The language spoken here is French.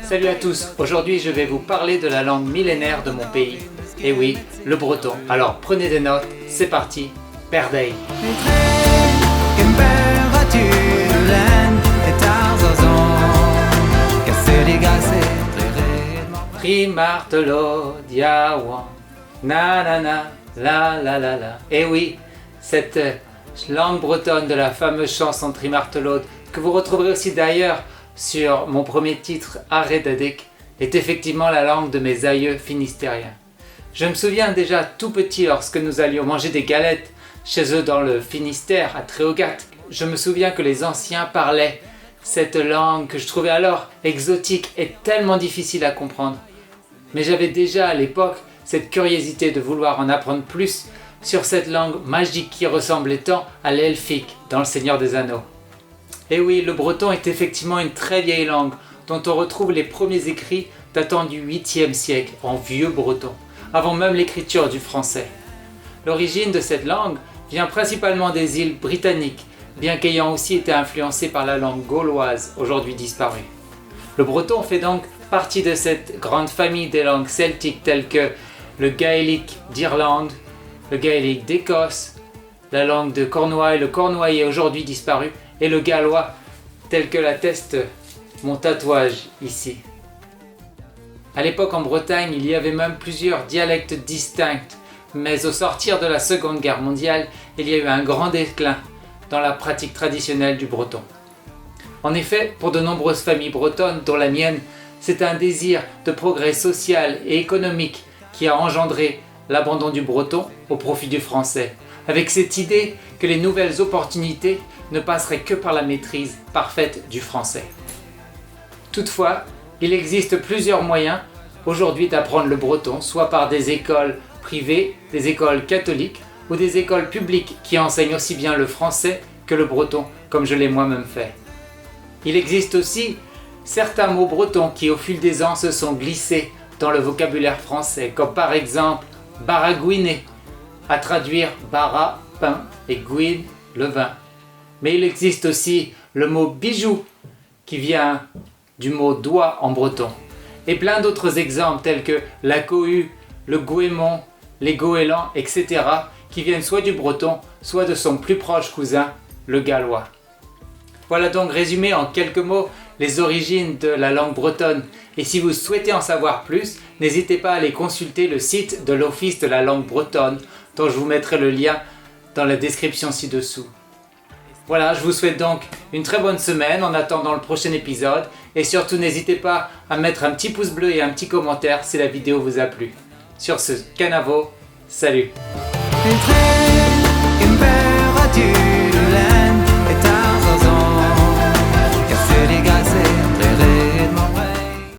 Salut à tous, aujourd'hui je vais vous parler de la langue millénaire de mon pays. Et oui, le breton. Alors prenez des notes, c'est parti, Perdey. Trimartelo, diawan, na na na, la la la la. Et oui, cette langue bretonne de la fameuse chanson Trimartelo, que vous retrouverez aussi d'ailleurs sur mon premier titre, Arrêt d'Adek, est effectivement la langue de mes aïeux finistériens. Je me souviens déjà tout petit lorsque nous allions manger des galettes chez eux dans le Finistère, à Tréogat. Je me souviens que les anciens parlaient cette langue que je trouvais alors exotique et tellement difficile à comprendre. Mais j'avais déjà à l'époque cette curiosité de vouloir en apprendre plus sur cette langue magique qui ressemblait tant à l'elfique dans Le Seigneur des Anneaux. Et oui, le breton est effectivement une très vieille langue dont on retrouve les premiers écrits datant du 8e siècle en vieux breton, avant même l'écriture du français. L'origine de cette langue vient principalement des îles britanniques, bien qu'ayant aussi été influencée par la langue gauloise, aujourd'hui disparue. Le breton fait donc partie de cette grande famille des langues celtiques telles que le gaélique d'Irlande, le gaélique d'Écosse, la langue de Cornouailles, le cornouaillais aujourd'hui disparu, et le gallois tel que l'atteste mon tatouage ici. À l'époque en Bretagne, il y avait même plusieurs dialectes distincts, mais au sortir de la Seconde Guerre mondiale, il y a eu un grand déclin dans la pratique traditionnelle du breton. En effet, pour de nombreuses familles bretonnes, dont la mienne, c'est un désir de progrès social et économique qui a engendré l'abandon du breton au profit du français, avec cette idée que les nouvelles opportunités ne passeraient que par la maîtrise parfaite du français. Toutefois, il existe plusieurs moyens aujourd'hui d'apprendre le breton, soit par des écoles privées, des écoles catholiques ou des écoles publiques qui enseignent aussi bien le français que le breton, comme je l'ai moi-même fait. Il existe aussi certains mots bretons qui au fil des ans se sont glissés dans le vocabulaire français, comme par exemple baragouiner, à traduire bara, pain, et gouine, le vin. Mais il existe aussi le mot bijou, qui vient du mot doigt en breton, et plein d'autres exemples tels que la cohue, le goémon, les goélands, etc., qui viennent soit du breton, soit de son plus proche cousin, le gallois. Voilà donc résumé en quelques mots les origines de la langue bretonne, et si vous souhaitez en savoir plus, n'hésitez pas à aller consulter le site de l'Office de la langue bretonne, dont je vous mettrai le lien dans la description ci-dessous. Voilà, je vous souhaite donc une très bonne semaine en attendant le prochain épisode, et surtout n'hésitez pas à mettre un petit pouce bleu et un petit commentaire si la vidéo vous a plu. Sur ce, canavo, salut!